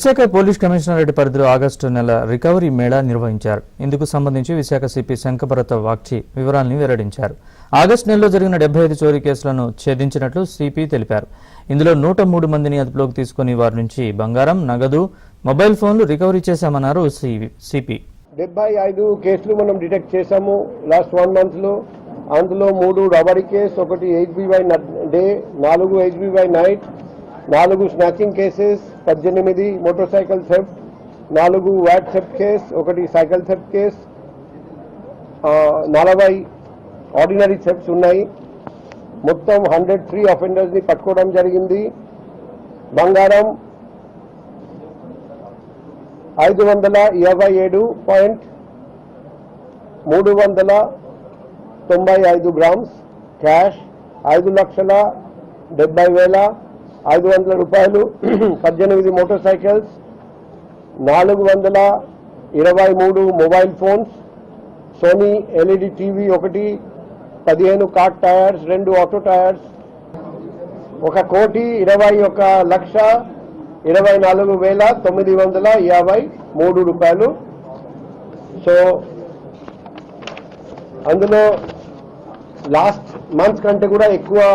Visakha police commissionerate పరిధిలో August నెల recovery Mela నిర్వహించారు. ఇందుకు సంబంధించి విశాఖ సిపి శంకభరత వాగ్చి వివరాలను వెల్లడించారు. ఆగస్టు నెలలో జరిగిన 75 చోరీ కేసులను ఛేదించినట్లు సిపి తెలిపారు. ఇందులో 103 మందిని అదుపులోకి తీసుకుని వారి నుంచి బంగారం, నగదు, మొబైల్ ఫోన్లు రికవరీ చేశామన్నారు సిపి. 75 కేసులు మనం డిటెక్ట్ చేశాము లాస్ట్ 1 month లో. అందులో 3 robbery case, 1 HB by day, 4 HB by night, 4 snatching cases, 18 motor cycle theft, 4 VAT theft case, 1 cycle theft case, 40 ordinary thefts ఉన్నాయి. మొత్తం 103 అఫెండర్స్ ని పట్టుకోవడం జరిగింది. బంగారం 527.395 గ్రామ్స్, క్యాష్ 5,70,500 రూపాయలు, 18 motor cycles, 423 mobile phones, Sony LED TV 1, 15 car tyres, 2 auto tyres, 1,24,953 రూపాయలు. So అందులో last month కంటే కూడా ఎక్కువ